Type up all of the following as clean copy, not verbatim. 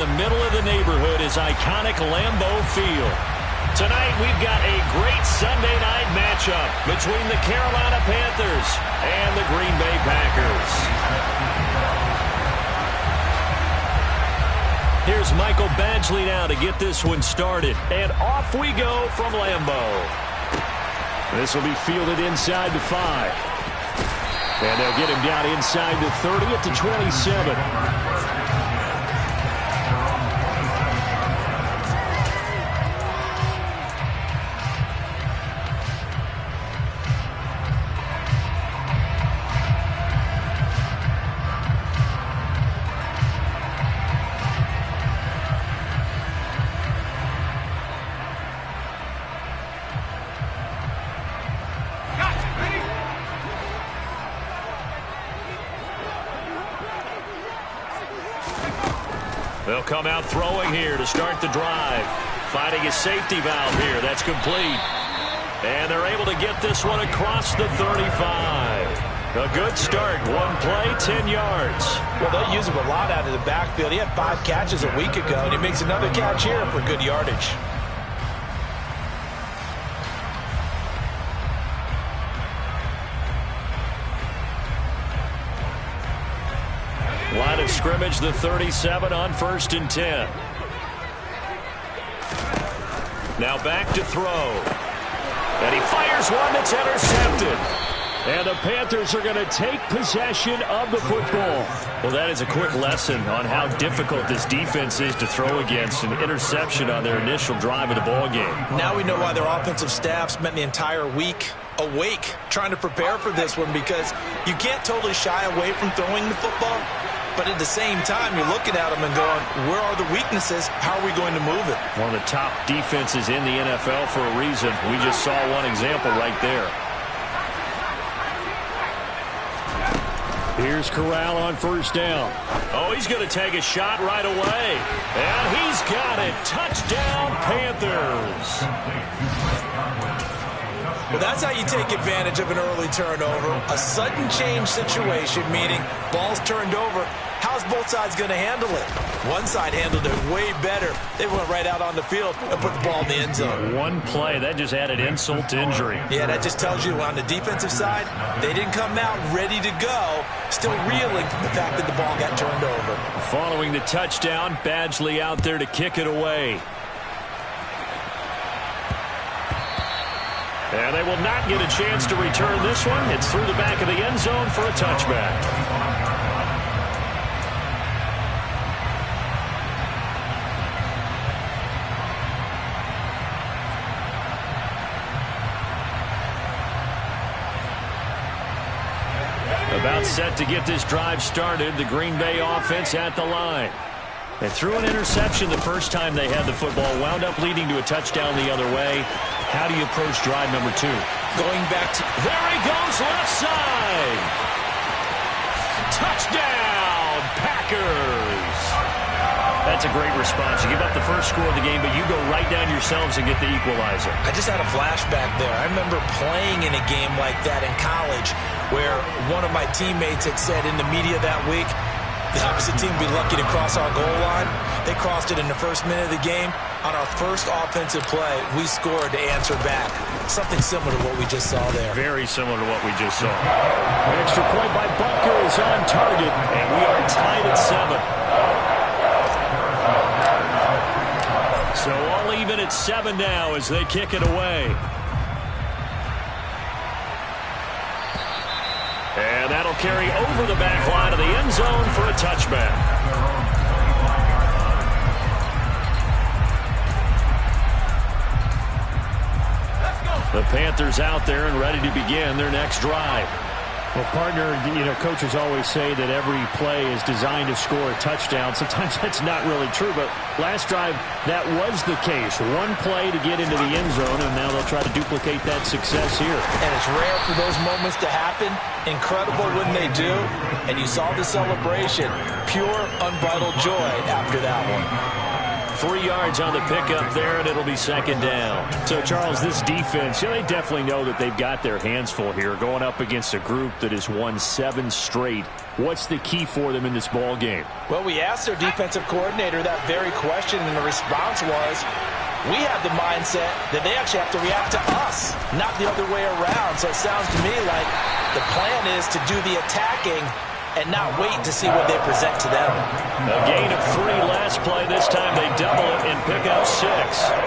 The middle of the neighborhood is iconic Lambeau Field. Tonight we've got a great Sunday night matchup between the Carolina Panthers and the Green Bay Packers. Here's Michael Badgley now to get this one started. And off we go from Lambeau. This will be fielded inside the 5. And they'll get him down inside the 30 at the 27. They'll come out throwing here to start the drive. Finding a safety valve here. That's complete. And they're able to get this one across the 35. A good start. One play, 10 yards. Well, they'll use him a lot out of the backfield. He had 5 catches a week ago, and he makes another catch here for good yardage. Line of scrimmage, the 37 on 1st and 10. Now back to throw. And he fires one that's intercepted. And the Panthers are going to take possession of the football. Well, that is a quick lesson on how difficult this defense is to throw against. An interception on their initial drive of the ball game. Now we know why their offensive staff spent the entire week awake trying to prepare for this one, because you can't totally shy away from throwing the football. But at the same time, you're looking at them and going, where are the weaknesses? How are we going to move it? One of the top defenses in the NFL for a reason. We just saw one example right there. Here's Corral on 1st down. Oh, he's going to take a shot right away. And he's got it. Touchdown, Panthers. Well, that's how you take advantage of an early turnover. A sudden change situation, meaning ball's turned over. How's both sides going to handle it? One side handled it way better. They went right out on the field and put the ball in the end zone. One play, that just added insult to injury. Yeah, that just tells you on the defensive side, they didn't come out ready to go, still reeling from the fact that the ball got turned over. Following the touchdown, Badgley out there to kick it away. And they will not get a chance to return this one. It's through the back of the end zone for a touchback. About set to get this drive started. The Green Bay offense at the line. They threw an interception the first time they had the football, wound up leading to a touchdown the other way. How do you approach drive number 2? Going back to... There he goes, left side. Touchdown, Packers. That's a great response. You give up the first score of the game, but you go right down yourselves and get the equalizer. I just had a flashback there. I remember playing in a game like that in college where one of my teammates had said in the media that week, the opposite team would be lucky to cross our goal line. They crossed it in the first minute of the game. On our first offensive play, we scored to answer back. Something similar to what we just saw there. Very similar to what we just saw. An extra point by Butker is on target, and we are tied at 7. So all even at 7 now as they kick it away. And that'll carry over the back line of the end zone for a touchback. The Panthers out there and ready to begin their next drive. Well, partner, coaches always say that every play is designed to score a touchdown. Sometimes that's not really true, but last drive, that was the case. One play to get into the end zone, and now they'll try to duplicate that success here. And it's rare for those moments to happen. Incredible when they do. And you saw the celebration. Pure, unbridled joy after that one. 3 yards on the pickup there, and it'll be second down. So, Charles, this defense, they definitely know that they've got their hands full here, going up against a group that has won 7 straight. What's the key for them in this ball game? Well, we asked their defensive coordinator that very question, and the response was, we have the mindset that they actually have to react to us, not the other way around. So it sounds to me like the plan is to do the attacking and not wait to see what they present to them. A gain of 3 last play. This time they double it and pick up 6.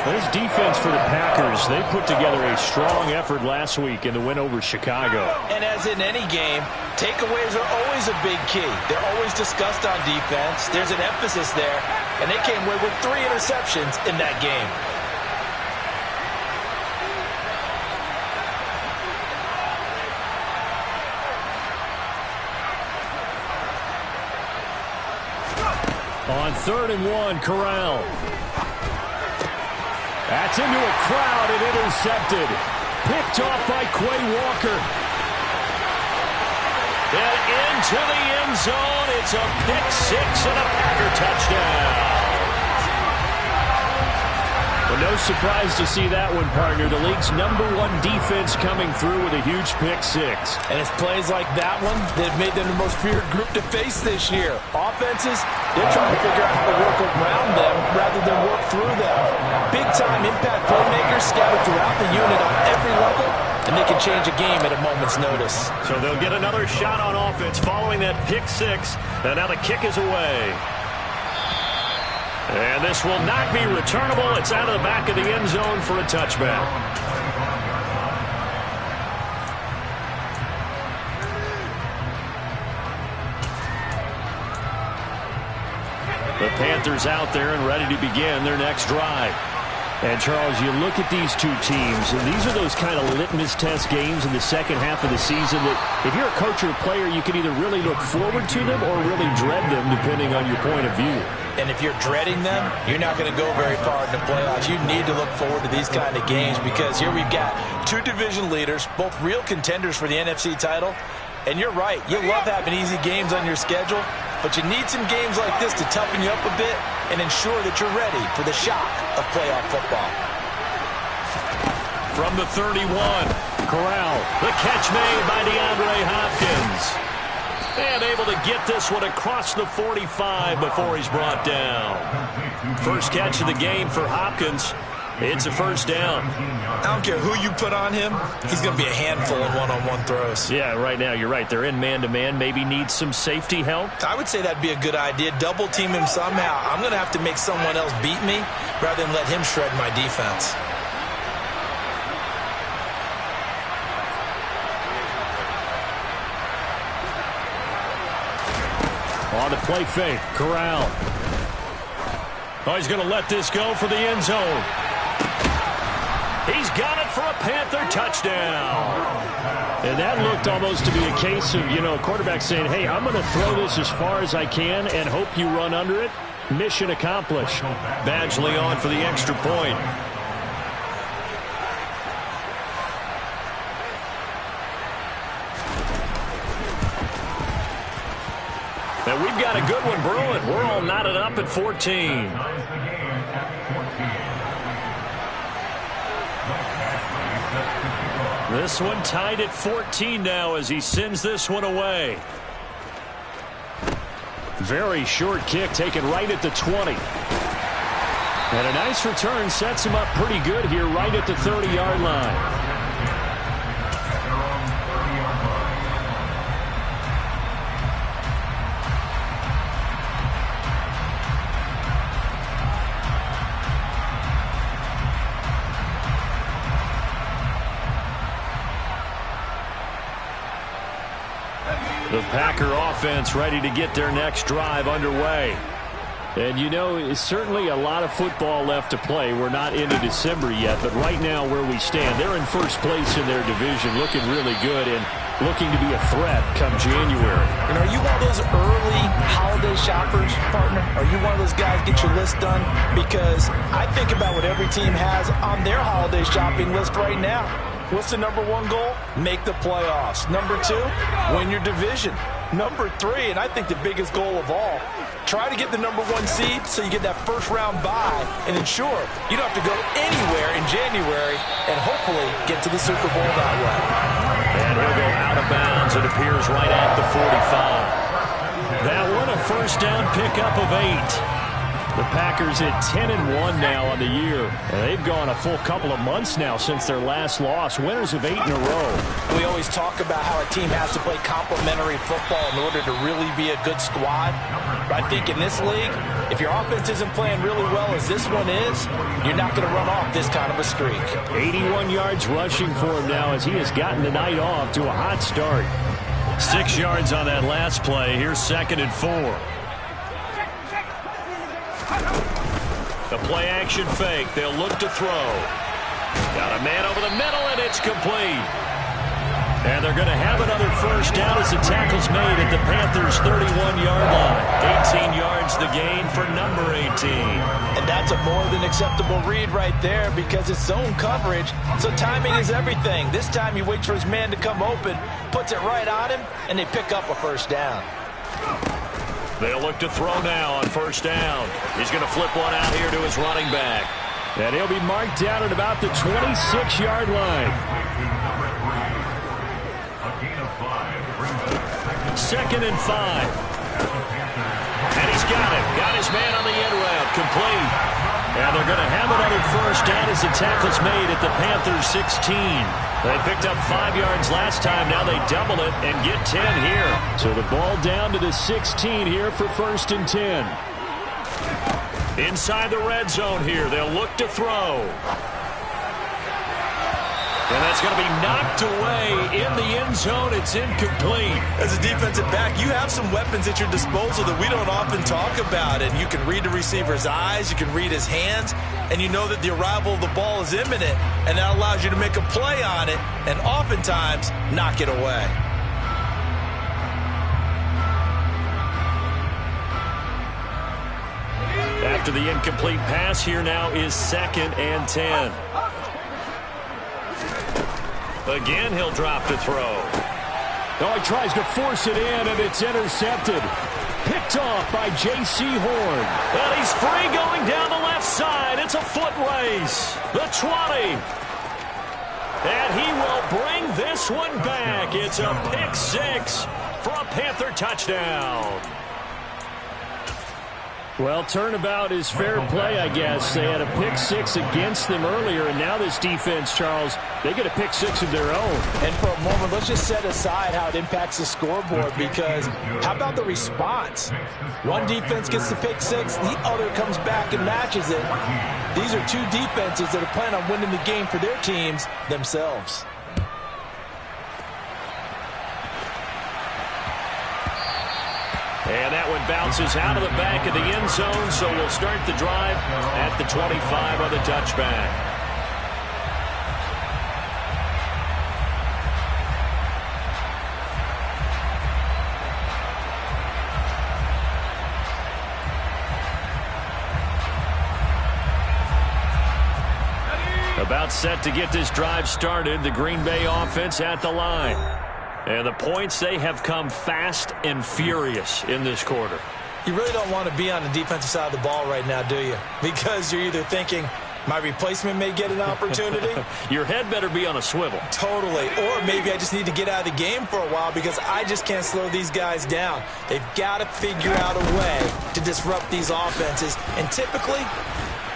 This defense for the Packers, they put together a strong effort last week in the win over Chicago. And as in any game, takeaways are always a big key. They're always discussed on defense. There's an emphasis there, and they came away with 3 interceptions in that game. On 3rd and 1, Corral. That's into a crowd and intercepted. Picked off by Quay Walker. And into the end zone. It's a pick 6 and a Packer touchdown. Well, no surprise to see that one, partner. The league's #1 defense coming through with a huge pick 6. And it's plays like that one that have made them the most feared group to face this year. Offenses, they're trying to figure out how to work around them rather than work through them. Big-time impact playmakers scattered throughout the unit on every level, and they can change a game at a moment's notice. So they'll get another shot on offense following that pick 6. And now the kick is away. And this will not be returnable. It's out of the back of the end zone for a touchback. The Panthers out there and ready to begin their next drive. And, Charles, you look at these two teams, and these are those kind of litmus test games in the second half of the season that if you're a coach or a player, you can either really look forward to them or really dread them, depending on your point of view. And if you're dreading them, you're not going to go very far in the playoffs. You need to look forward to these kind of games because here we've got 2 division leaders, both real contenders for the NFC title. And you're right, you love having easy games on your schedule, but you need some games like this to toughen you up a bit and ensure that you're ready for the shock of playoff football. From the 31, Corral. The catch made by DeAndre Hopkins. And able to get this one across the 45 before he's brought down. First catch of the game for Hopkins. It's a first down. I don't care who you put on him. He's going to be a handful in one-on-one throws. Yeah, right now, you're right. They're in man-to-man. Maybe need some safety help. I would say that'd be a good idea. Double team him somehow. I'm going to have to make someone else beat me rather than let him shred my defense. On the play fake, Corral. Oh, he's going to let this go for the end zone. He's got it for a Panther touchdown. And that looked almost to be a case of, a quarterback saying, hey, I'm going to throw this as far as I can and hope you run under it. Mission accomplished. Badgley on for the extra point. And we've got a good one brewing. We're all knotted up at 14. This one tied at 14 now as he sends this one away. Very short kick taken right at the 20. And a nice return sets him up pretty good here right at the 30-yard line. The Packer offense ready to get their next drive underway. And it's certainly a lot of football left to play. We're not into December yet, but right now where we stand, they're in first place in their division, looking really good and looking to be a threat come January. And are you one of those early holiday shoppers, partner? Are you one of those guys get your list done? Because I think about what every team has on their holiday shopping list right now. What's the #1 goal? Make the playoffs. #2, win your division. Number 3, and I think the biggest goal of all, try to get the number 1 seed so you get that first-round bye and ensure you don't have to go anywhere in January and hopefully get to the Super Bowl that way. And he'll go out of bounds. It appears right at the 45. That one a first down pickup of 8. The Packers at 10-1 now on the year. They've gone a full couple of months now since their last loss. Winners of 8 in a row. We always talk about how a team has to play complementary football in order to really be a good squad. But I think in this league, if your offense isn't playing really well as this one is, you're not going to run off this kind of a streak. 81 yards rushing for him now as he has gotten the night off to a hot start. 6 yards on that last play. Here's 2nd and 4. The play-action fake. They'll look to throw. Got a man over the middle, and it's complete. And they're going to have another first down as the tackle's made at the Panthers' 31-yard line. 18 yards the gain for number 18. And that's a more than acceptable read right there because it's zone coverage, so timing is everything. This time he waits for his man to come open, puts it right on him, and they pick up a first down. They'll look to throw now on first down. He's going to flip one out here to his running back. And he'll be marked down at about the 26-yard line. 2nd and 5. And he's got it. Got his man on the end route. Complete. And they're going to have another first down as the tackle's made at the Panthers' 16. They picked up 5 yards last time. Now they double it and get 10 here. So the ball down to the 16 here for 1st and 10. Inside the red zone here. They'll look to throw. And that's going to be knocked away in the end zone. It's incomplete. As a defensive back, you have some weapons at your disposal that we don't often talk about. And you can read the receiver's eyes, you can read his hands, and you know that the arrival of the ball is imminent. And that allows you to make a play on it and oftentimes knock it away. After the incomplete pass, here now is 2nd and 10. Again, he'll drop to throw. Oh, he tries to force it in, and it's intercepted. Picked off by J.C. Horn. And he's free going down the left side. It's a foot race. The 20. And he will bring this one back. It's a pick 6 for a Panther touchdown. Well, turnabout is fair play, I guess. They had a pick 6 against them earlier, and now this defense, Charles, they get a pick 6 of their own. And for a moment, let's just set aside how it impacts the scoreboard, because how about the response? One defense gets the pick 6, the other comes back and matches it. These are two defenses that are planning on winning the game for their teams themselves. And that one bounces out of the back of the end zone, so we'll start the drive at the 25 on the touchback. About set to get this drive started, the Green Bay offense at the line. And the points, they have come fast and furious in this quarter. You really don't want to be on the defensive side of the ball right now, do you? Because you're either thinking, my replacement may get an opportunity. Your head better be on a swivel. Totally. Or maybe I just need to get out of the game for a while because I just can't slow these guys down. They've got to figure out a way to disrupt these offenses. And typically,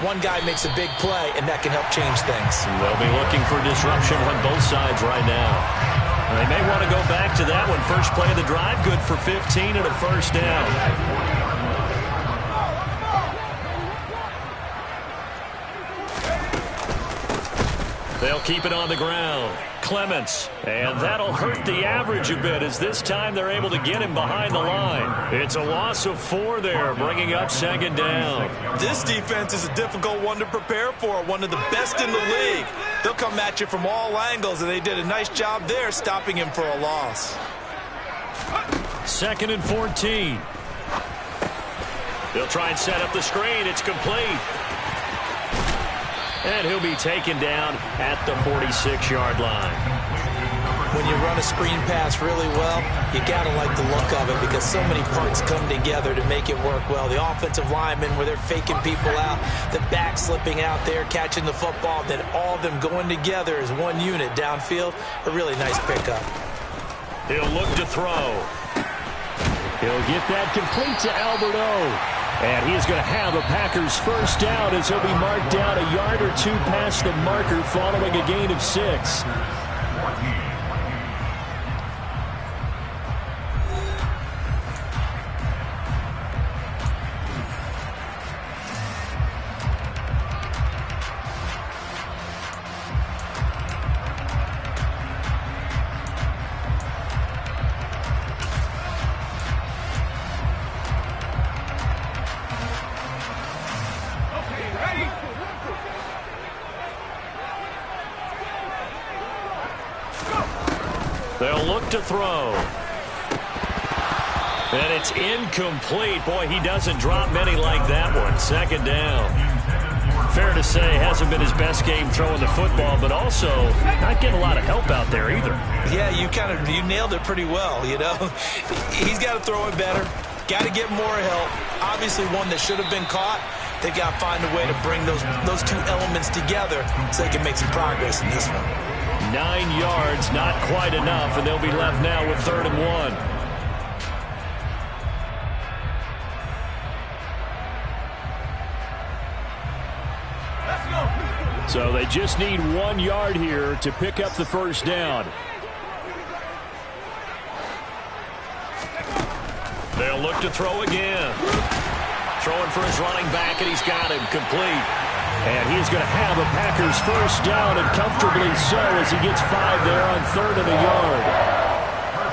one guy makes a big play, and that can help change things. They'll be looking for disruption on both sides right now. They may want to go back to that one. First play of the drive, good for 15 and a first down. They'll keep it on the ground. Clements, and that'll hurt the average a bit as this time they're able to get him behind the line. It's a loss of 4 there, bringing up 2nd down. This defense is a difficult one to prepare for, one of the best in the league. They'll come at you from all angles, and they did a nice job there stopping him for a loss. 2nd and 14. They'll try and set up the screen. It's complete. And he'll be taken down at the 46-yard line. when you run a screen pass really well, you got to like the look of it because so many parts come together to make it work well. The offensive linemen where they're faking people out, the back slipping out there, catching the football, then all of them going together as one unit downfield. A really nice pickup. He'll look to throw. He'll get that complete to Alberto. And he's going to have a Packers first down as he'll be marked down a yard or two past the marker following a gain of 6. They'll look to throw. And it's incomplete. Boy, he doesn't drop many like that one. 2nd down. Fair to say, hasn't been his best game throwing the football, but also not getting a lot of help out there either. Yeah, you nailed it pretty well, you know. He's got to throw it better. Got to get more help. Obviously one that should have been caught. They've got to find a way to bring those two elements together so they can make some progress in this one. 9 yards, not quite enough, and they'll be left now with 3rd and 1. So they just need 1 yard here to pick up the first down. They'll look to throw again. Throwing for his running back, and he's got him complete. And he's going to have a Packers first down, and comfortably so as he gets 5 there on 3rd and a yard.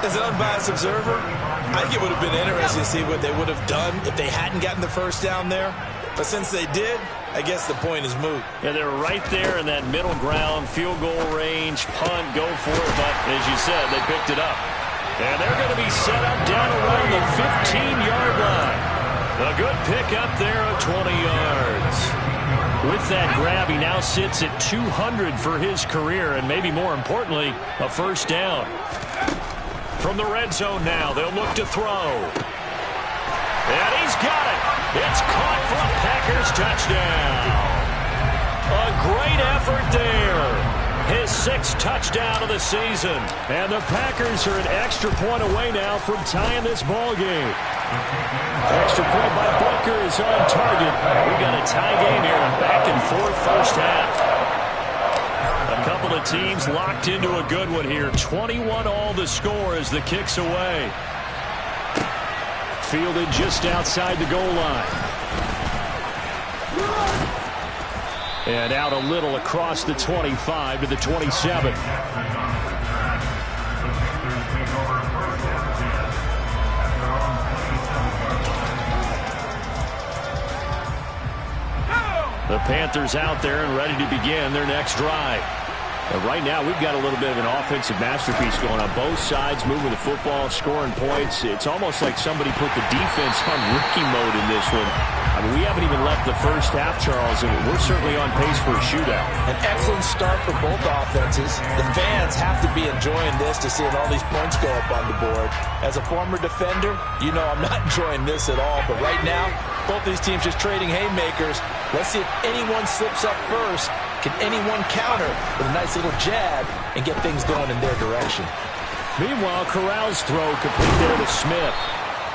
As an unbiased observer, I think it would have been interesting to see what they would have done if they hadn't gotten the first down there. But since they did, I guess the point is moot. Yeah, they were right there in that middle ground, field goal range, punt, go for it. But as you said, they picked it up. And they're going to be set up down around the 15-yard line. A good pickup there of 20 yards. With that grab, he now sits at 200 for his career, and maybe more importantly, a first down. From the red zone now, they'll look to throw. And he's got it. It's caught for a Packers touchdown. A great effort there. His 6th touchdown of the season. And the Packers are an extra point away now from tying this ball game. Extra point by Butker is on target. We've got a tie game here, a back-and-forth first half. A couple of teams locked into a good one here. 21 all the score as the kick's away. Fielded just outside the goal line. And out a little across the 25 to the 27. The Panthers out there and ready to begin their next drive. Right now, we've got a little bit of an offensive masterpiece going on both sides, moving the football, scoring points. It's almost like somebody put the defense on rookie mode in this one. I mean, we haven't even left the first half, Charles, and we're certainly on pace for a shootout. An excellent start for both offenses. The fans have to be enjoying this to seeing all these points go up on the board. As a former defender, you know I'm not enjoying this at all. But right now, both these teams just trading haymakers. Let's see if anyone slips up first. Can anyone counter with a nice little jab and get things going in their direction? Meanwhile, Corral's throw complete there to Smith.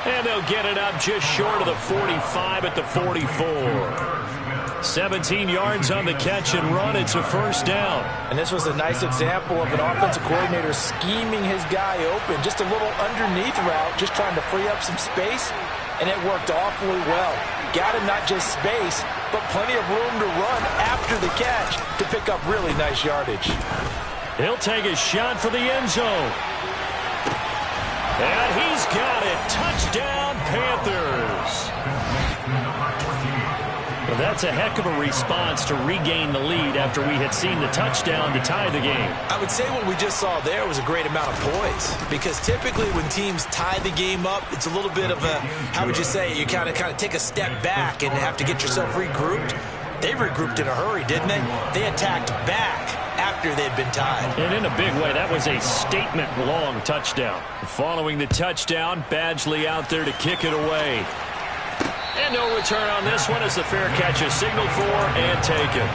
And they'll get it up just short of the 45 at the 44. 17 yards on the catch and run. It's a first down. And this was a nice example of an offensive coordinator scheming his guy open. Just a little underneath route, just trying to free up some space. And it worked awfully well. Got him not just space, but plenty of room to run after the catch to pick up really nice yardage. He'll take a shot for the end zone. And he's got it. Touchdown, Panthers. Well, that's a heck of a response to regain the lead after we had seen the touchdown to tie the game. I would say what we just saw there was a great amount of poise, because typically when teams tie the game up, it's a little bit of a, how would you say, you kind of take a step back and have to get yourself regrouped. They regrouped in a hurry, didn't they? They attacked back after they'd been tied. And in a big way, that was a statement-long touchdown. Following the touchdown, Badgley out there to kick it away. And no return on this one as the fair catch is signaled for and taken.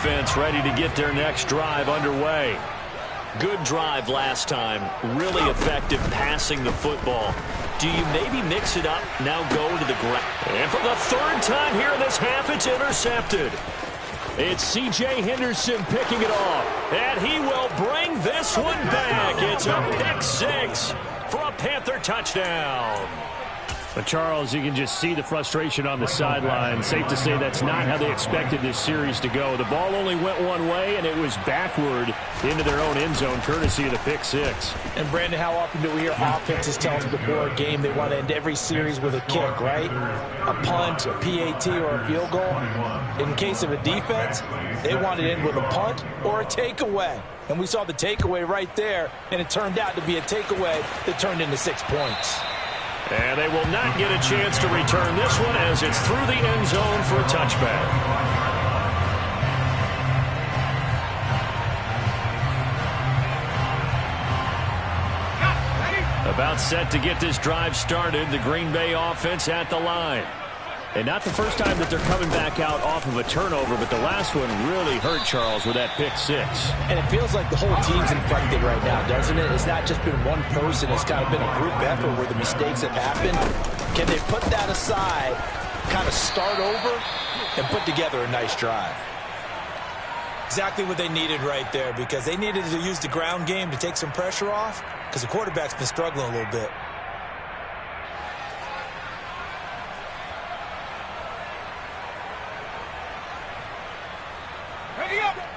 Offense ready to get their next drive underway. Good drive last time. Really effective passing the football. Do you maybe mix it up, now go to the ground? And for the third time here in this half, it's intercepted. It's C.J. Henderson picking it off. And he will bring this one back. It's a pick six for a Panther touchdown. But Charles, you can just see the frustration on the sideline. Safe to say that's not how they expected this series to go. The ball only went one way, and it was backward into their own end zone, courtesy of the pick six. And, Brandon, how often do we hear offenses tell us before a game they want to end every series with a kick, right? A punt, a PAT, or a field goal. In case of a defense, they want to end with a punt or a takeaway. And we saw the takeaway right there, and it turned out to be a takeaway that turned into 6 points. And they will not get a chance to return this one as it's through the end zone for a touchback. About set to get this drive started, the Green Bay offense at the line. And not the first time that they're coming back out off of a turnover, but the last one really hurt Charles with that pick six. And it feels like the whole team's infected right now, doesn't it? It's not just been one person. It's kind of been a group effort where the mistakes have happened. Can they put that aside, kind of start over, and put together a nice drive? Exactly what they needed right there, because they needed to use the ground game to take some pressure off, because the quarterback's been struggling a little bit.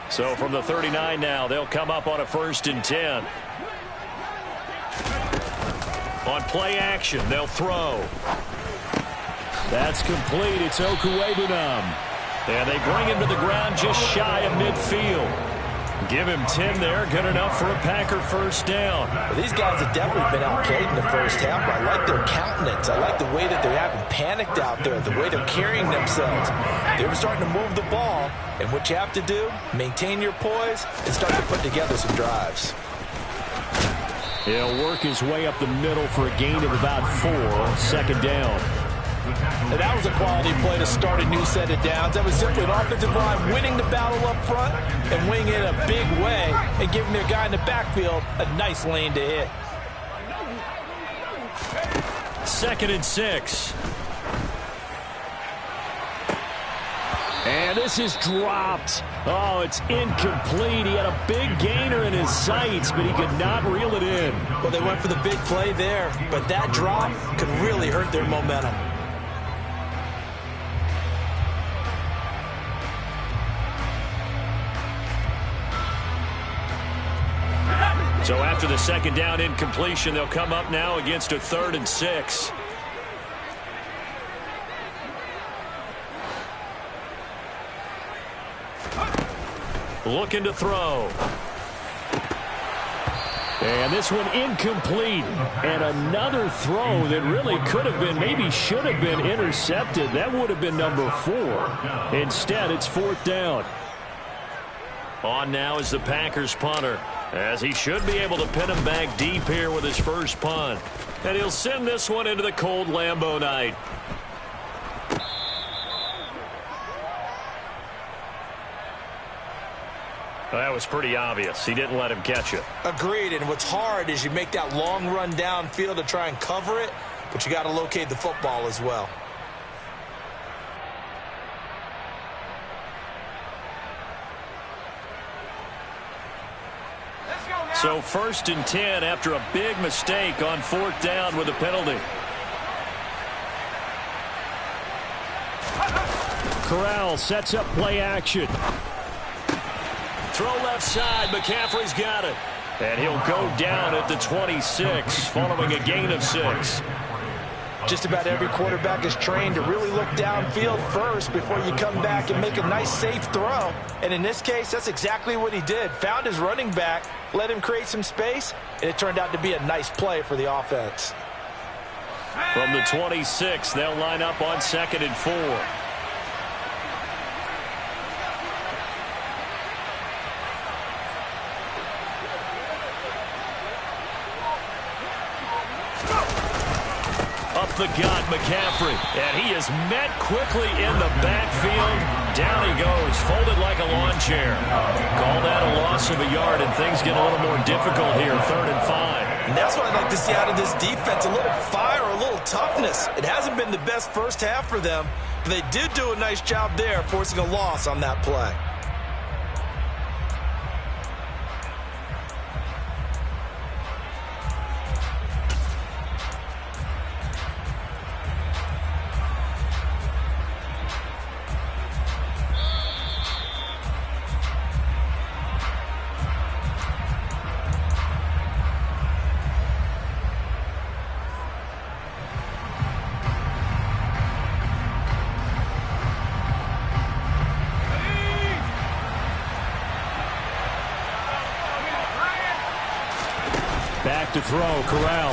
So from the 39 now, they'll come up on a 1st and 10. On play action, they'll throw. That's complete. It's Okuwebunam. And they bring him to the ground just shy of midfield. Give him 10 there. Good enough for a Packer first down. Well, these guys have definitely been outplayed in the first half. I like their countenance. I like the way that they haven't panicked out there, the way they're carrying themselves. They're starting to move the ball. And what you have to do, maintain your poise and start to put together some drives. He'll work his way up the middle for a gain of about 4. 2nd down. And that was a quality play to start a new set of downs. That was simply an offensive line winning the battle up front and winning it a big way and giving their guy in the backfield a nice lane to hit. 2nd and 6. And this is dropped. Oh, it's incomplete. He had a big gainer in his sights, but he could not reel it in. Well, they went for the big play there, but that drop could really hurt their momentum. So after the 2nd down incompletion, they'll come up now against a 3rd and 6. Looking to throw. And this one incomplete. And another throw that really could have been, maybe should have been intercepted. That would have been number 4. Instead, it's 4th down. On now is the Packers punter, as he should be able to pin him back deep here with his first punt. And he'll send this one into the cold Lambeau night. Well, that was pretty obvious. He didn't let him catch it. Agreed, and what's hard is you make that long run downfield to try and cover it, but you got to locate the football as well. So 1st and 10 after a big mistake on 4th down with a penalty. Corral sets up play action. Throw left side. McCaffrey's got it. And he'll go down at the 26 following a gain of 6. Just about every quarterback is trained to really look downfield first before you come back and make a nice, safe throw. And in this case, that's exactly what he did. Found his running back, let him create some space, and it turned out to be a nice play for the offense. From the 26, they'll line up on 2nd and 4. Up the gut, McCaffrey. And he is met quickly in the backfield. Down he goes, folded like a lawn chair. Call that a loss of a yard, and things get a little more difficult here, 3rd and 5. And that's what I'd like to see out of this defense, a little fire, a little toughness. It hasn't been the best first half for them, but they did do a nice job there, forcing a loss on that play. Back to throw, Corral.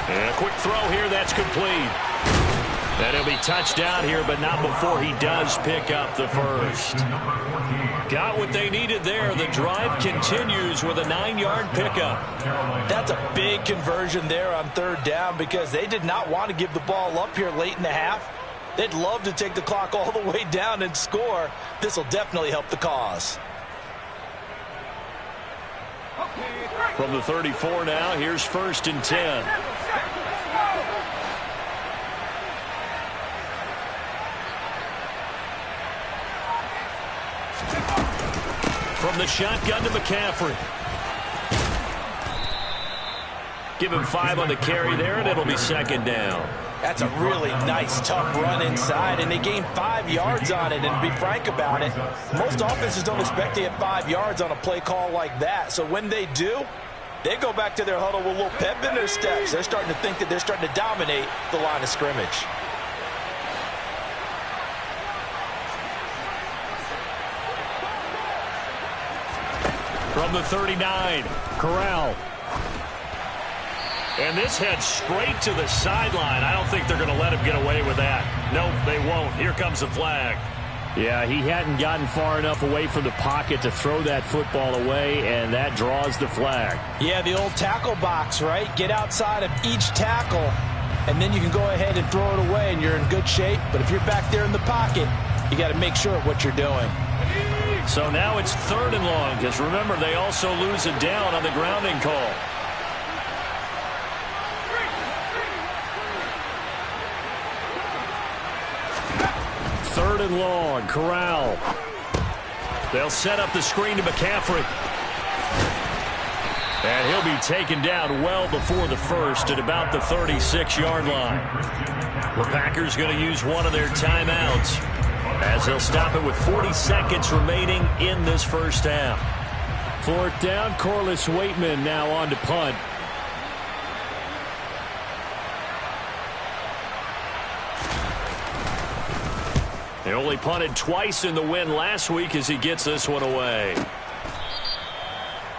And a quick throw here, that's complete. And he'll be touched down here, but not before he does pick up the first. Got what they needed there. The drive continues with a 9-yard pickup. That's a big conversion there on 3rd down because they did not want to give the ball up here late in the half. They'd love to take the clock all the way down and score. This will definitely help the cause. From the 34 now, here's 1st and 10. From the shotgun to McCaffrey. Give him 5 on the carry there, and it'll be 2nd down. That's a really nice, tough run inside, and they gained 5 yards on it. And to be frank about it, most offenses don't expect to get 5 yards on a play call like that. So when they do, they go back to their huddle with a little pep in their steps. They're starting to think that they're starting to dominate the line of scrimmage. From the 39, Corral. And this heads straight to the sideline. I don't think they're going to let him get away with that. Nope, they won't. Here comes the flag. Yeah, he hadn't gotten far enough away from the pocket to throw that football away, and that draws the flag. Yeah, the old tackle box, right? Get outside of each tackle, and then you can go ahead and throw it away, and you're in good shape. But if you're back there in the pocket, you got to make sure of what you're doing. So now it's 3rd and long, because remember, they also lose a down on the grounding call. Third and long, Corral. They'll set up the screen to McCaffrey. And he'll be taken down well before the first at about the 36-yard line. The Packers going to use one of their timeouts as they'll stop it with 40 seconds remaining in this first half. 4th down, Corliss Waitman now on to punt. He only punted twice in the win last week as he gets this one away.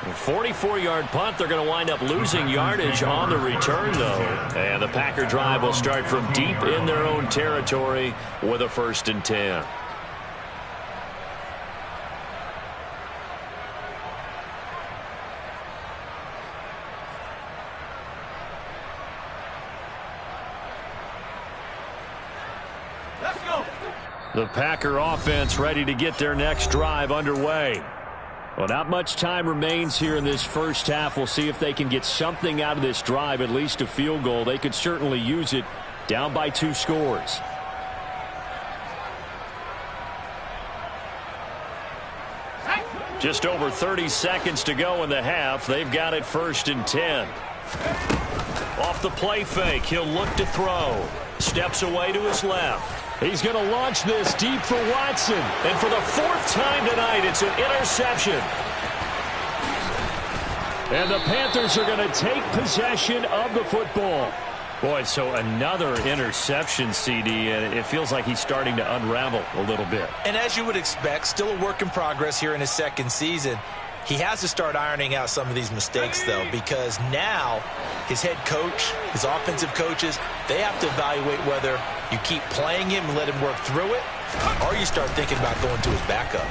A 44-yard punt. They're going to wind up losing yardage on the return, though. And the Packer drive will start from deep in their own territory with a 1st and 10. The Packer offense ready to get their next drive underway. Well, not much time remains here in this first half. We'll see if they can get something out of this drive, at least a field goal. They could certainly use it, down by 2 scores. Just over 30 seconds to go in the half. They've got it 1st and 10. Off the play fake, he'll look to throw. Steps away to his left. He's going to launch this deep for Watson. And for the 4th time tonight, it's an interception. And the Panthers are going to take possession of the football. Boy, so another interception, CD, and it feels like he's starting to unravel a little bit. And as you would expect, still a work in progress here in his second season. He has to start ironing out some of these mistakes, though, because now his head coach, his offensive coaches, they have to evaluate whether you keep playing him and let him work through it, or you start thinking about going to his backup.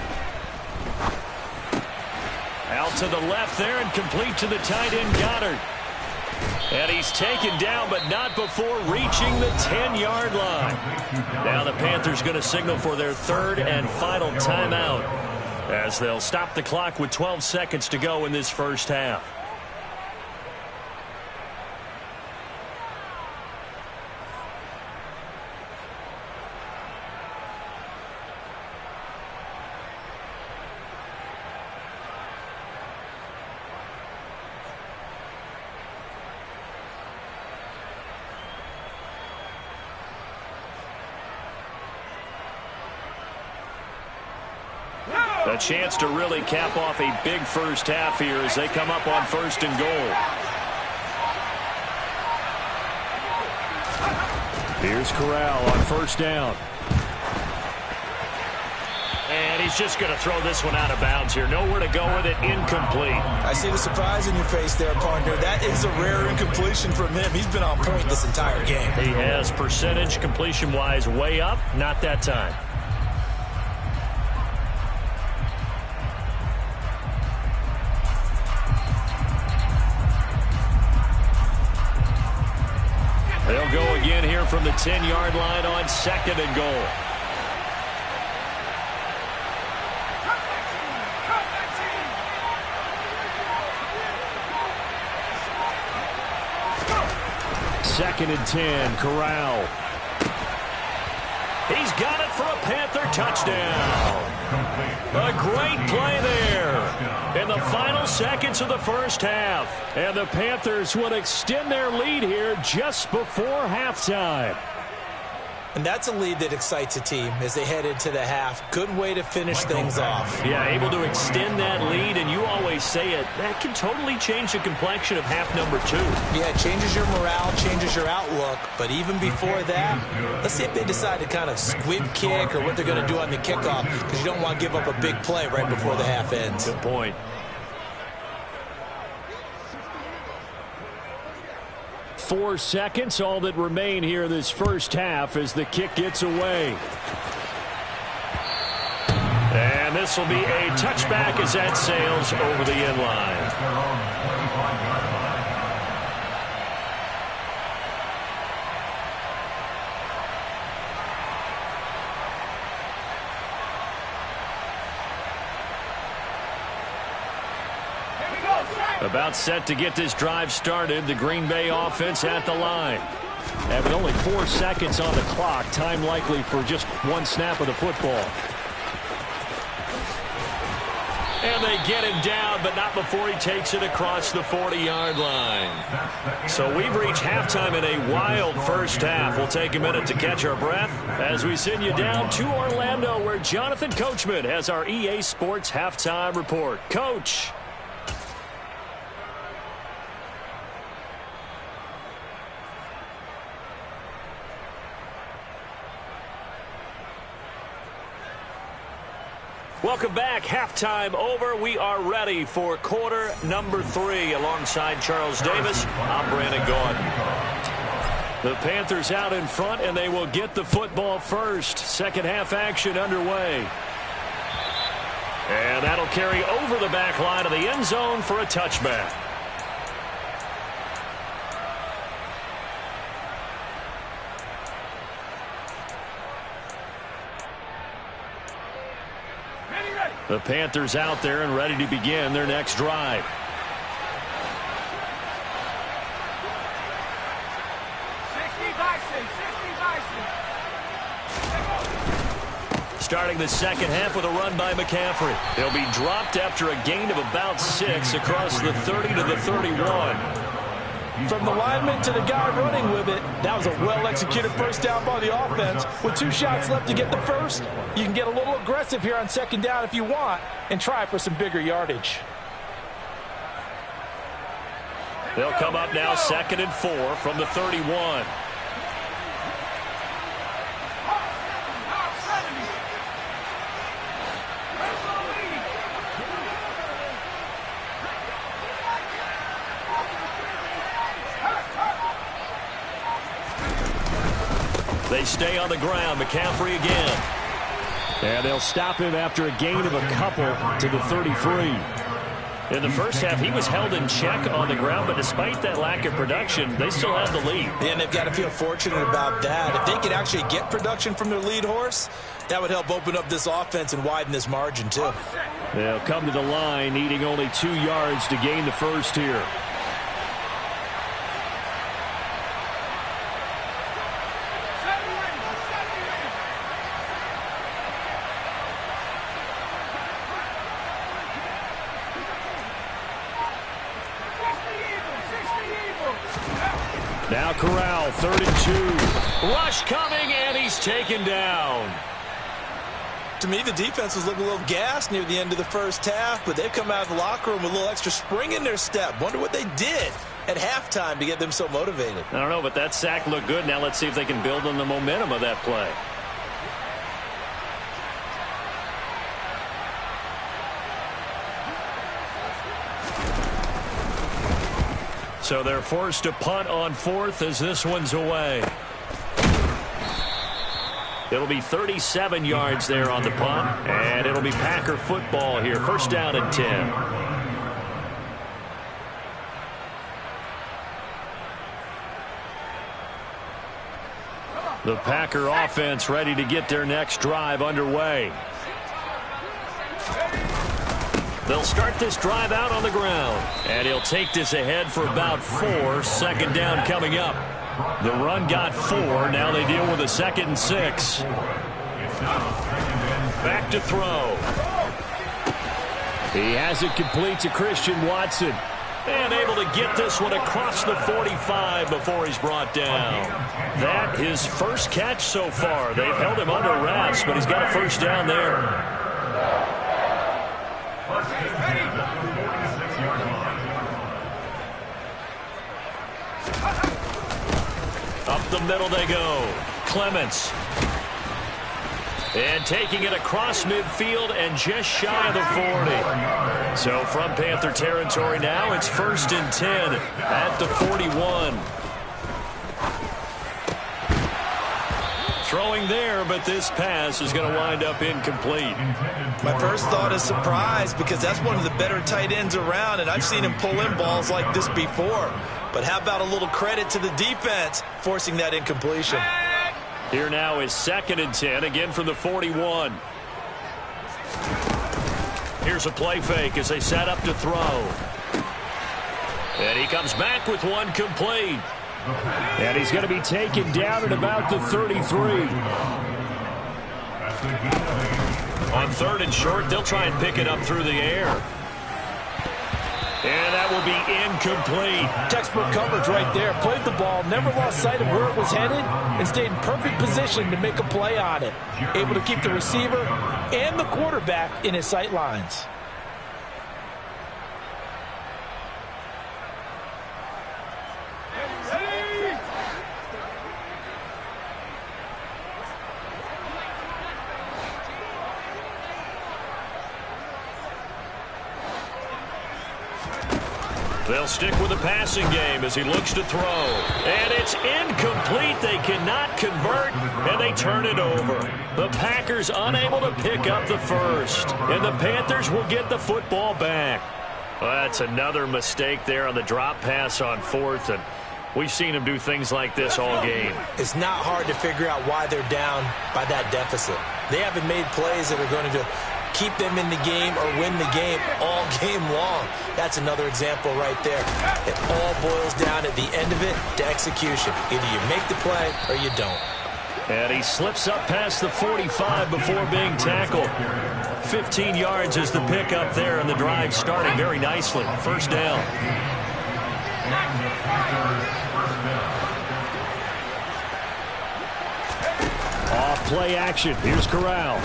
Out to the left there and complete to the tight end, Goddard. And he's taken down, but not before reaching the 10-yard line. Now the Panthers going to signal for their third and final timeout, as they'll stop the clock with 12 seconds to go in this first half. A chance to really cap off a big first half here as they come up on 1st and goal. Here's Corral on 1st down. And he's just going to throw this one out of bounds here. Nowhere to go with it. Incomplete. I see the surprise in your face there, partner. That is a rare incompletion from him. He's been on point this entire game. He has percentage completion-wise way up. Not that time. They'll go again here from the 10-yard line on 2nd and goal. Second and 10, Corral. He's got it for a Panther touchdown. A great play there in the final seconds of the first half. And the Panthers would extend their lead here just before halftime. And that's a lead that excites a team as they head into the half. Good way to finish things off. Yeah, able to extend that lead, and you always say it, that can totally change the complexion of half number 2. Yeah, it changes your morale, changes your outlook. But even before that, let's see if they decide to kind of squib kick or what they're going to do on the kickoff, because you don't want to give up a big play right before the half ends. Good point. 4 seconds, all that remain here this first half as the kick gets away. And this will be a touchback as that sails over the end line. About set to get this drive started. The Green Bay offense at the line. And with only 4 seconds on the clock, time likely for just one snap of the football. And they get him down, but not before he takes it across the 40-yard line. So we've reached halftime in a wild first half. We'll take a minute to catch our breath as we send you down to Orlando, where Jonathan Coachman has our EA Sports halftime report. Coach. Welcome back. Halftime over. We are ready for quarter number 3. Alongside Charles Davis, I'm Brandon Gaudin. The Panthers out in front, and they will get the football first. Second half action underway. And that'll carry over the back line of the end zone for a touchback. The Panthers out there and ready to begin their next drive. Starting the second half with a run by McCaffrey. He'll be dropped after a gain of about 6 across the 30 to the 31. From the lineman to the guy running with it, that was a well-executed first down by the offense. With 2 shots left to get the first, you can get a little aggressive here on second down if you want and try for some bigger yardage. They'll come up now 2nd and 4 from the 31. They stay on the ground. McCaffrey again. And they'll stop him after a gain of a couple to the 33. In the first half, he was held in check on the ground, but despite that lack of production, they still have the lead. Yeah, and they've got to feel fortunate about that. If they could actually get production from their lead horse, that would help open up this offense and widen this margin, too. They'll come to the line, needing only 2 yards to gain the first here. Now Corral, 3rd and 2. Rush coming, and he's taken down. To me, the defense was looking a little gassed near the end of the first half, but they've come out of the locker room with a little extra spring in their step. Wonder what they did at halftime to get them so motivated. I don't know, but that sack looked good. Now let's see if they can build on the momentum of that play. So they're forced to punt on 4th as this one's away. It'll be 37 yards there on the punt, and it'll be Packer football here. 1st down and 10. The Packer offense ready to get their next drive underway. They'll start this drive out on the ground, and he'll take this ahead for about 4. 2nd down coming up. The run got 4. Now they deal with a 2nd and 6. Back to throw. He has it complete to Christian Watson. And able to get this one across the 45 before he's brought down. That his first catch so far. They've held him under wraps, but he's got a 1st down there. Up the middle they go. Clements. And taking it across midfield and just shy of the 40. So from Panther territory now, it's 1st and 10 at the 41. Throwing there, but this pass is going to wind up incomplete. My first thought is surprise, because that's one of the better tight ends around, and I've seen him pull in balls like this before. But how about a little credit to the defense forcing that incompletion? Here now is 2nd and 10, again from the 41. Here's a play fake as they set up to throw. And he comes back with one complete. And he's going to be taken down at about the 33. On 3rd and short, they'll try and pick it up through the air. And that will be incomplete. Textbook coverage right there. Played the ball, never lost sight of where it was headed, and stayed in perfect position to make a play on it. Able to keep the receiver and the quarterback in his sight lines. They'll stick with the passing game as he looks to throw. And it's incomplete. They cannot convert, and they turn it over. The Packers unable to pick up the first, and the Panthers will get the football back. Well, that's another mistake there on the drop pass on 4th, and we've seen them do things like this all game. It's not hard to figure out why they're down by that deficit. They haven't made plays that are going to keep them in the game or win the game all game long. That's another example right there. It all boils down at the end of it to execution. Either you make the play or you don't. And he slips up past the 45 before being tackled. 15 yards is the pickup there, and the drive starting very nicely. 1st down. Off play action. Here's Corral.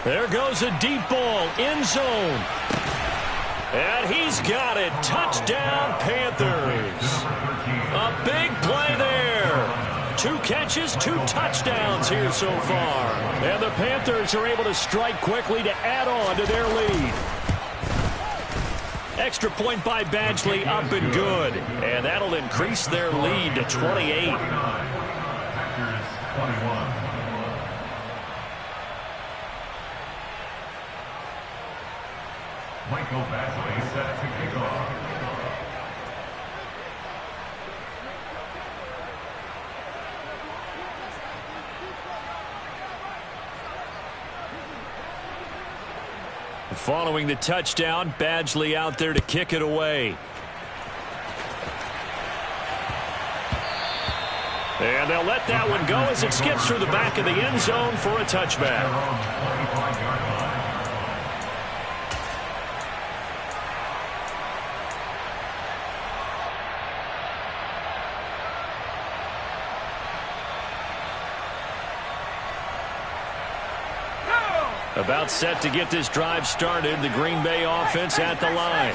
There goes a deep ball, end zone. And he's got it. Touchdown, Panthers. A big play there. 2 catches, 2 touchdowns here so far. And the Panthers are able to strike quickly to add on to their lead. Extra point by Badgley, up and good. And that'll increase their lead to 28. Michael Badgley set to kick off. Following the touchdown, Badgley out there to kick it away. And they'll let that one go as it skips through the back of the end zone for a touchback. About set to get this drive started. The Green Bay offense at the line.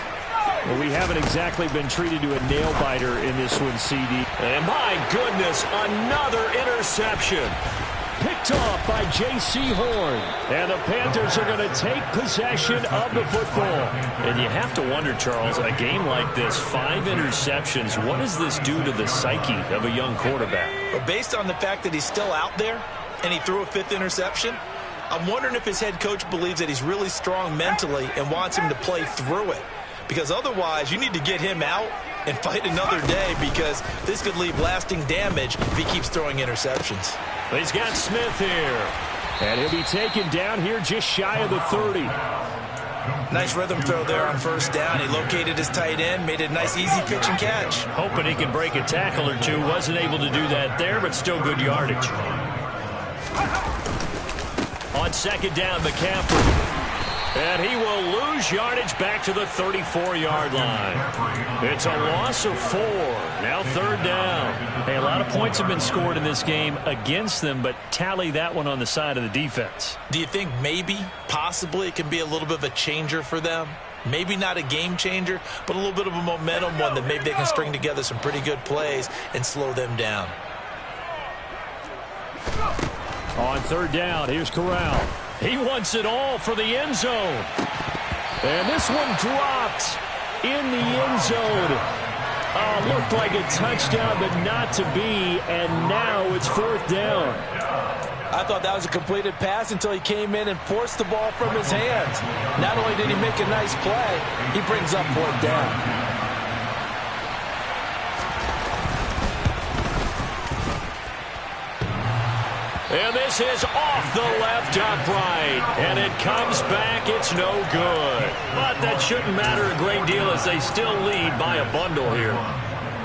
Well, we haven't exactly been treated to a nail-biter in this one, CD. And my goodness, another interception. Picked off by J.C. Horn. And the Panthers are going to take possession of the football. And you have to wonder, Charles, a game like this, 5 interceptions, what does this do to the psyche of a young quarterback? Well, based on the fact that he's still out there and he threw a 5th interception, I'm wondering if his head coach believes that he's really strong mentally and wants him to play through it. Because otherwise, you need to get him out and fight another day, because this could leave lasting damage if he keeps throwing interceptions. He's got Smith here. And he'll be taken down here just shy of the 30. Nice rhythm throw there on first down. He located his tight end, made a nice easy pitch and catch. Hoping he can break a tackle or two. Wasn't able to do that there, but still good yardage. On second down, McCaffrey. And he will lose yardage back to the 34-yard line. It's a loss of 4. Now 3rd down. Hey, a lot of points have been scored in this game against them, but tally that one on the side of the defense. Do you think maybe, possibly, it can be a little bit of a changer for them? Maybe not a game changer, but a little bit of a momentum one that maybe they can string together some pretty good plays and slow them down. On 3rd down, here's Corral. He wants it all for the end zone. And this one dropped in the end zone. Looked like a touchdown, but not to be. And now it's 4th down. I thought that was a completed pass until he came in and forced the ball from his hands. Not only did he make a nice play, he brings up 4th down. And this is off the left upright. And it comes back. It's no good. But that shouldn't matter a great deal as they still lead by a bundle here.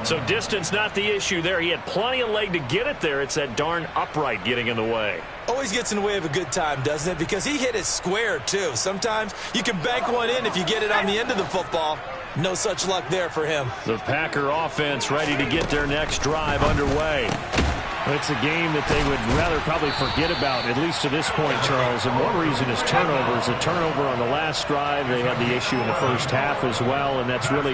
So distance not the issue there. He had plenty of leg to get it there. It's that darn upright getting in the way. Always gets in the way of a good time, doesn't it? Because he hit it square, too. Sometimes you can bank one in if you get it on the end of the football. No such luck there for him. The Packer offense ready to get their next drive underway. It's a game that they would rather probably forget about, at least to this point, Charles. And one reason is turnovers. A turnover on the last drive. They had the issue in the first half as well, and that's really,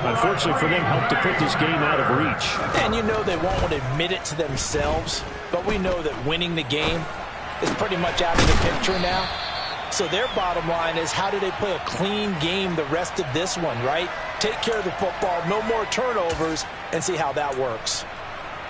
unfortunately for them, helped to put this game out of reach. And you know they won't want to admit it to themselves, but we know that winning the game is pretty much out of the picture now. So their bottom line is, how do they play a clean game the rest of this one, right? Take care of the football, no more turnovers, and see how that works.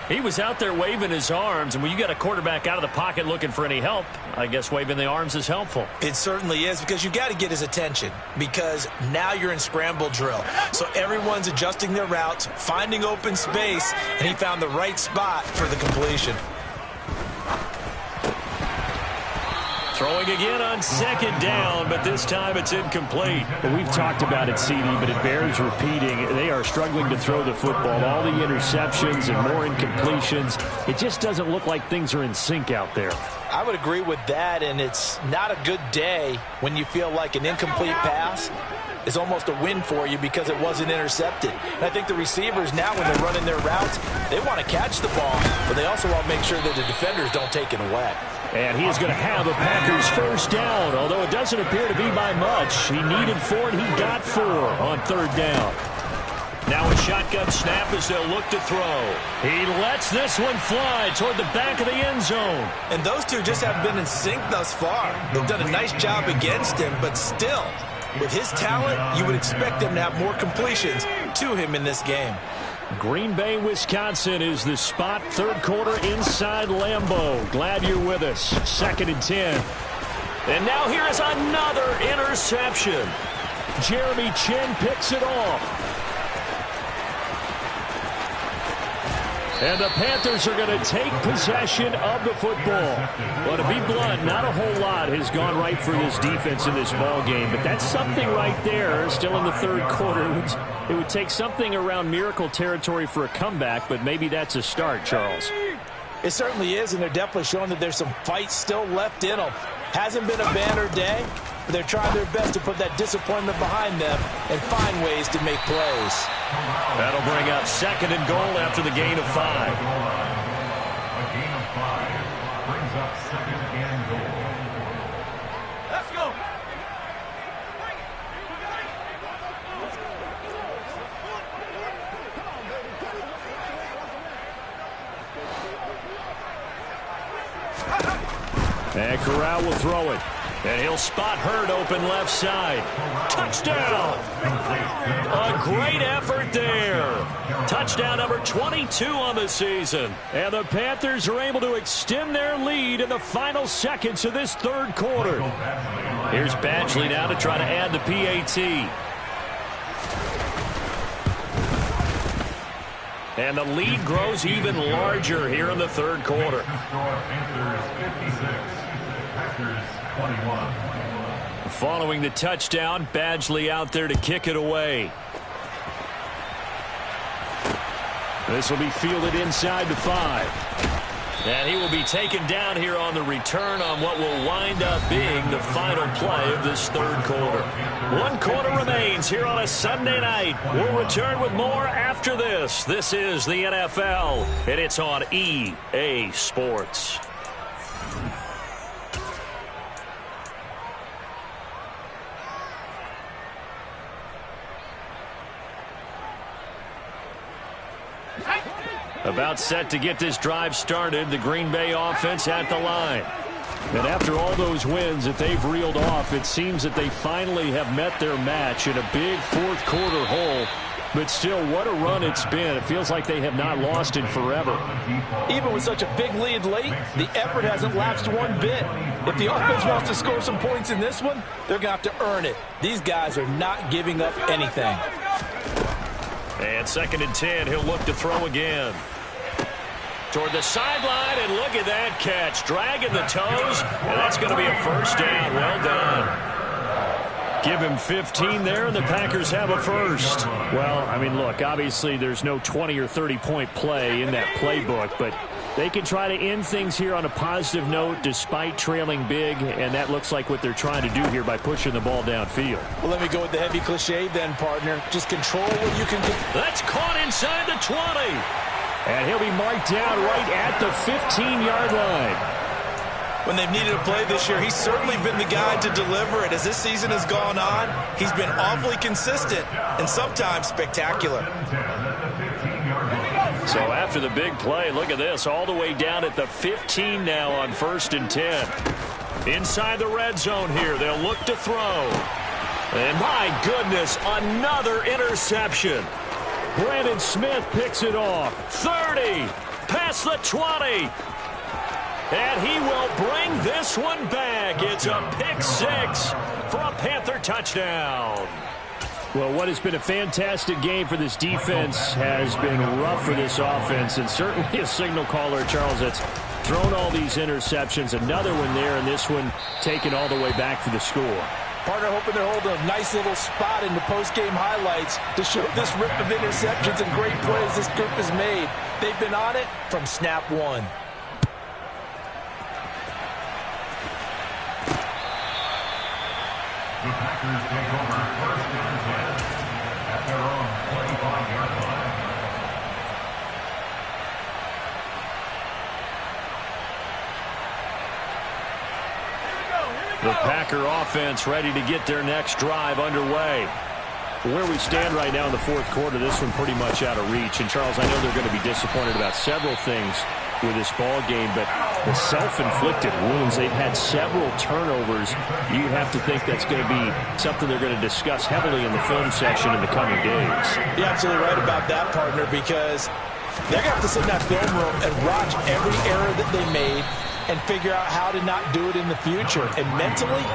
He was out there waving his arms, and when you got a quarterback out of the pocket looking for any help, I guess waving the arms is helpful. It certainly is, because you got to get his attention, because now you're in scramble drill. So everyone's adjusting their routes, finding open space, and he found the right spot for the completion. Throwing again on second down, but this time it's incomplete. Well, we've talked about it, CD, but it bears repeating. They are struggling to throw the football. All the interceptions and more incompletions. It just doesn't look like things are in sync out there. I would agree with that, and it's not a good day when you feel like an incomplete pass is almost a win for you because it wasn't intercepted. And I think the receivers now, when they're running their routes, they want to catch the ball, but they also want to make sure that the defenders don't take it away. And he is going to have a Packers first down, although it doesn't appear to be by much. He needed 4, and he got 4 on 3rd down. Now a shotgun snap as they'll look to throw. He lets this one fly toward the back of the end zone. And those two just haven't been in sync thus far. They've done a nice job against him, but still, with his talent, you would expect them to have more completions to him in this game. Green Bay, Wisconsin is the spot. 3rd quarter inside Lambeau. Glad you're with us. 2nd and 10. And now here is another interception. Jeremy Chinn picks it off. And the Panthers are going to take possession of the football. Well, to be blunt, not a whole lot has gone right for this defense in this ball game, but that's something right there. Still in the 3rd quarter. It would take something around miracle territory for a comeback, but maybe that's a start, Charles. It certainly is, and they're definitely showing that there's some fight still left in them. Hasn't been a banner day, but they're trying their best to put that disappointment behind them and find ways to make plays. That'll bring up 2nd and goal after the gain of 5. A gain of 5 brings up 2nd and goal. Let's go. And Corral will throw it. And he'll spot Hurd open left side. Touchdown! A great effort there. Touchdown number 22 on the season. And the Panthers are able to extend their lead in the final seconds of this 3rd quarter. Here's Badgley now to try to add the PAT. And the lead grows even larger here in the 3rd quarter. Panthers 56, Packers 21. Following the touchdown, Badgley out there to kick it away. This will be fielded inside the 5. And he will be taken down here on the return on what will wind up being the final play of this 3rd quarter. 1 quarter remains here on a Sunday night. We'll return with more after this. This is the NFL, and it's on EA Sports. About set to get this drive started, the Green Bay offense at the line. And after all those wins that they've reeled off, it seems that they finally have met their match in a big 4th quarter hole. But still, what a run it's been. It feels like they have not lost in forever. Even with such a big lead late, the effort hasn't lapsed one bit. If the offense wants to score some points in this one, they're going to have to earn it. These guys are not giving up anything. And 2nd and 10, he'll look to throw again. Toward the sideline, and look at that catch. Dragging the toes, and that's going to be a first down. Well done. Give him 15 there, and the Packers have a first. Well, I mean, look, obviously there's no 20 or 30-point play in that playbook, but they can try to end things here on a positive note despite trailing big, and that looks like what they're trying to do here by pushing the ball downfield. Well, let me go with the heavy cliche then, partner. Just control what you can do. That's caught inside the 20. And he'll be marked down right at the 15-yard line. When they've needed a play this year, he's certainly been the guy to deliver it. As this season has gone on, he's been awfully consistent and sometimes spectacular. So after the big play, look at this, all the way down at the 15 now on 1st and 10. Inside the red zone here, they'll look to throw. And my goodness, another interception. Brandon Smith picks it off. 30, past the 20. And he will bring this one back. It's a pick 6 for a Panther touchdown. Well, what has been a fantastic game for this defense has been rough for this offense, and certainly a signal caller, Charles, that's thrown all these interceptions. Another one there, and this one taken all the way back for the score. Partner hoping they're holding a nice little spot in the post-game highlights to show this rip of interceptions and great plays this group has made. They've been on it from snap one. The Packers take over 1st and 10 at their own 25-yard line. The Packer offense ready to get their next drive underway. Where we stand right now in the fourth quarter, this one pretty much out of reach. And, Charles, I know they're going to be disappointed about several things with this ball game, but the self-inflicted wounds, they've had several turnovers. You have to think that's going to be something they're going to discuss heavily in the film section in the coming days. You're absolutely right about that, partner, because they're going to have to sit in that film room and watch every error that they made and figure out how to not do it in the future. And mentally,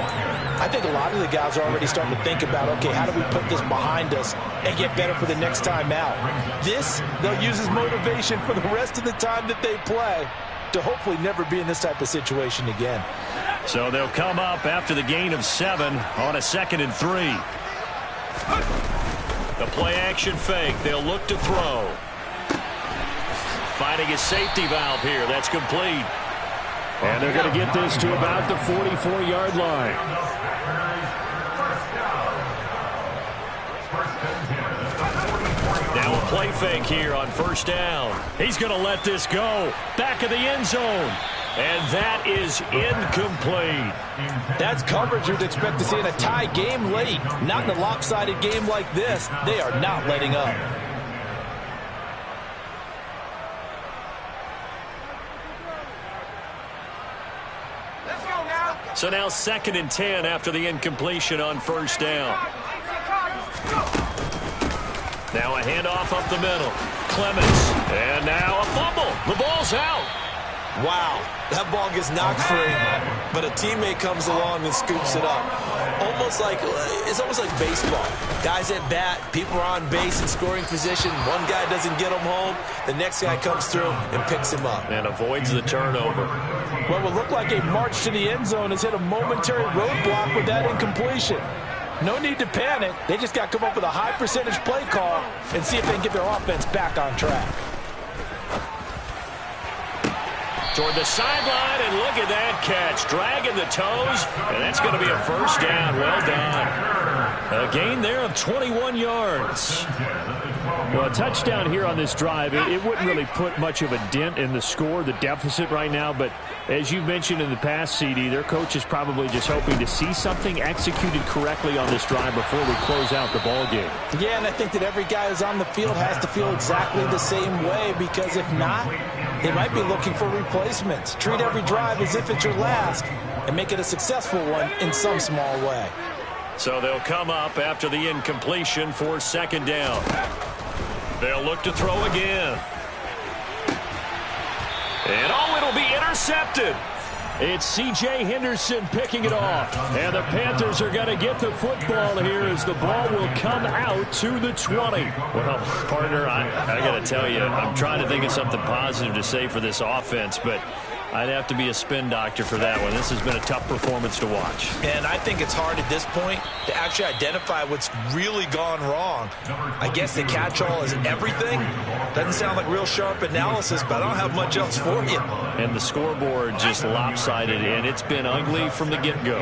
I think a lot of the guys are already starting to think about, okay, how do we put this behind us and get better for the next time out? This, they'll use as motivation for the rest of the time that they play to hopefully never be in this type of situation again. So they'll come up after the gain of 7 on a 2nd and 3. The play-action fake. They'll look to throw. Finding a safety valve here. That's complete. And they're going to get this to about the 44-yard line. Now a play fake here on 1st down. He's going to let this go. Back of the end zone. And that is incomplete. That's coverage you'd expect to see in a tie game late. Not in a lopsided game like this. They are not letting up. So now 2nd and 10 after the incompletion on 1st down. Now a handoff up the middle. Clements. And now a fumble. The ball's out. Wow, that ball gets knocked free, but a teammate comes along and scoops it up. It's almost like baseball. Guys at bat, people are on base in scoring position. One guy doesn't get him home. The next guy comes through and picks him up. And avoids the turnover. What would look like a march to the end zone has hit a momentary roadblock with that incompletion. No need to panic. They just got to come up with a high percentage play call and see if they can get their offense back on track. Toward the sideline, and look at that catch. Dragging the toes, and that's going to be a 1st down. Well done. A gain there of 21 yards. Well, a touchdown here on this drive, it wouldn't really put much of a dent in the score, the deficit right now. But as you mentioned in the past, CD, their coach is probably just hoping to see something executed correctly on this drive before we close out the ball game. Yeah, and I think that every guy who's on the field has to feel exactly the same way, because if not, they might be looking for replacements. Treat every drive as if it's your last and make it a successful one in some small way. So they'll come up after the incompletion for 2nd down. They'll look to throw again. And it'll be intercepted. It's C.J. Henderson picking it off. And the Panthers are going to get the football here as the ball will come out to the 20. Well, partner, I got to tell you, I'm trying to think of something positive to say for this offense, but I'd have to be a spin doctor for that one. This has been a tough performance to watch. And I think it's hard at this point to actually identify what's really gone wrong. I guess the catch-all is everything. Doesn't sound like real sharp analysis, but I don't have much else for you. And the scoreboard just lopsided, and it's been ugly from the get-go.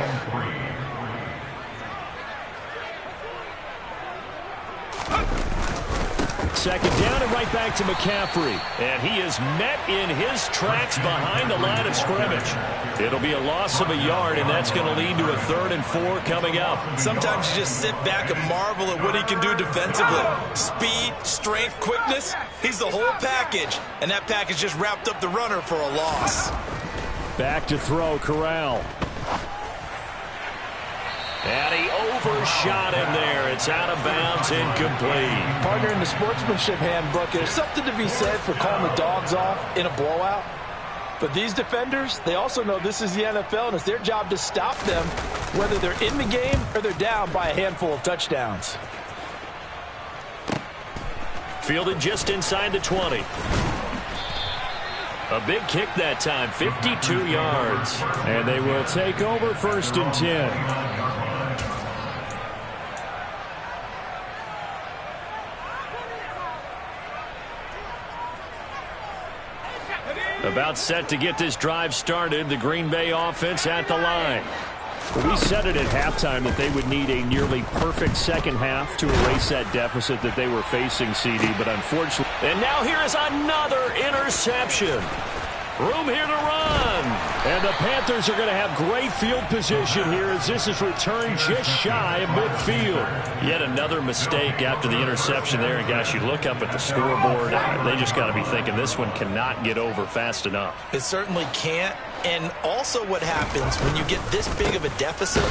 Second down and right back to McCaffrey. And he is met in his tracks behind the line of scrimmage. It'll be a loss of a yard, and that's going to lead to a 3rd and 4 coming up. Sometimes you just sit back and marvel at what he can do defensively. Speed, strength, quickness, he's the whole package. And that package just wrapped up the runner for a loss. Back to throw, Corral. And he overshot him there. It's out of bounds, incomplete. Partner, in the sportsmanship handbook, there's something to be said for calling the dogs off in a blowout. But these defenders, they also know this is the NFL, and it's their job to stop them, whether they're in the game or they're down by a handful of touchdowns. Fielded just inside the 20. A big kick that time, 52 yards. And they will take over 1st and 10. About set to get this drive started. The Green Bay offense at the line. Well, we said it at halftime that they would need a nearly perfect second half to erase that deficit that they were facing, CD, but unfortunately. And now here is another interception. Room here to run. And the Panthers are going to have great field position here as this is returned just shy of midfield. Yet another mistake after the interception there. And, gosh, you look up at the scoreboard, they just got to be thinking this one cannot get over fast enough. It certainly can't. And also what happens when you get this big of a deficit,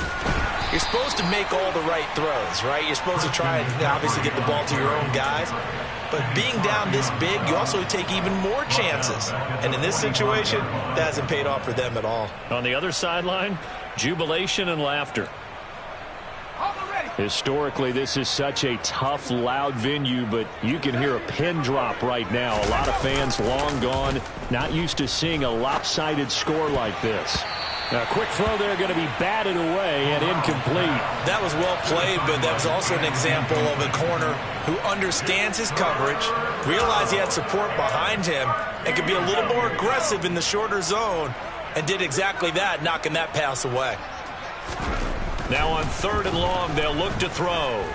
you're supposed to make all the right throws, right? You're supposed to try and obviously get the ball to your own guys. But being down this big, you also take even more chances. And in this situation, that hasn't paid off for them at all. On the other sideline, jubilation and laughter. Historically, this is such a tough, loud venue, but you can hear a pin drop right now. A lot of fans long gone, not used to seeing a lopsided score like this. A quick throw there going to be batted away and incomplete. That was well played, but that was also an example of a corner who understands his coverage, realized he had support behind him, and could be a little more aggressive in the shorter zone, and did exactly that, knocking that pass away. Now on 3rd and long, they'll look to throw.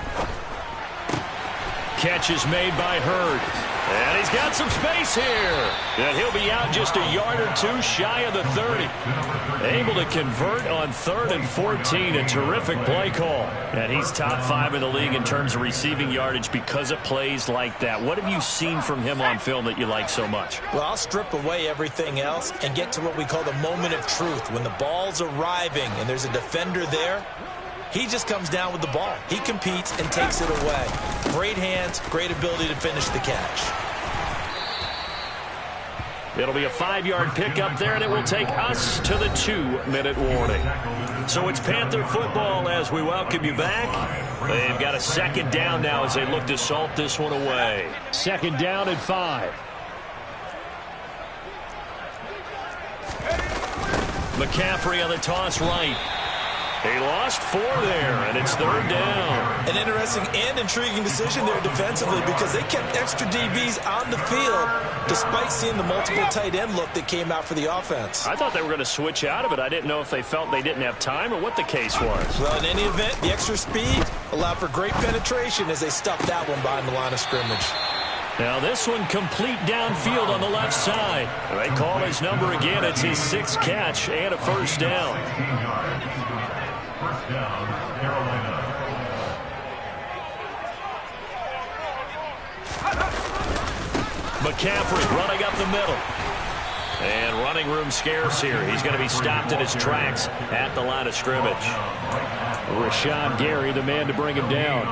Catch is made by Hurd. And he's got some space here. And he'll be out just a yard or two shy of the 30. Able to convert on 3rd and 14. A terrific play call. And he's top 5 in the league in terms of receiving yardage because of plays like that. What have you seen from him on film that you like so much? Well, I'll strip away everything else and get to what we call the moment of truth. When the ball's arriving and there's a defender there, he just comes down with the ball. He competes and takes it away. Great hands, great ability to finish the catch. It'll be a 5-yard pickup there, and it will take us to the 2-minute warning. So it's Panther football as we welcome you back. They've got a 2nd down now as they look to salt this one away. 2nd down and 5. McCaffrey on the toss right. He lost 4 there, and it's 3rd down. An interesting and intriguing decision there defensively because they kept extra DBs on the field despite seeing the multiple tight end look that came out for the offense. I thought they were going to switch out of it. I didn't know if they felt they didn't have time or what the case was. Well, in any event, the extra speed allowed for great penetration as they stuffed that one behind the line of scrimmage. Now this one complete downfield on the left side. They call his number again. It's his 6th catch and a 1st down. First down, Carolina. McCaffrey running up the middle. And running room scarce here. He's going to be stopped in his tracks at the line of scrimmage. Rashawn Gary, the man to bring him down.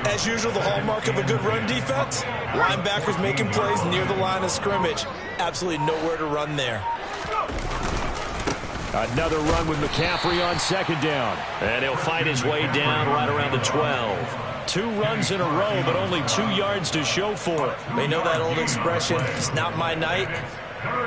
As usual, the hallmark of a good run defense, linebackers making plays near the line of scrimmage. Absolutely nowhere to run there. Another run with McCaffrey on 2nd down. And he'll fight his way down right around the 12. 2 runs in a row, but only 2 yards to show for it. They know that old expression, it's not my night.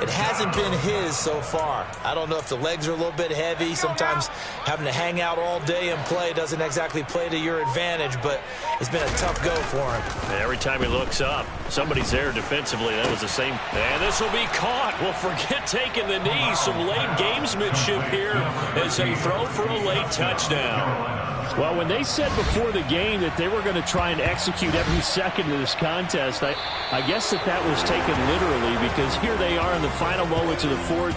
It hasn't been his so far. I don't know if the legs are a little bit heavy. Sometimes having to hang out all day and play doesn't exactly play to your advantage, but it's been a tough go for him. And every time he looks up, somebody's there defensively. That was the same. And this will be caught. Well, forget taking the knee. Some late gamesmanship here as they throw for a late touchdown. Well, when they said before the game that they were going to try and execute every second of this contest, I guess that was taken literally because here they are in the final moments of the 4th.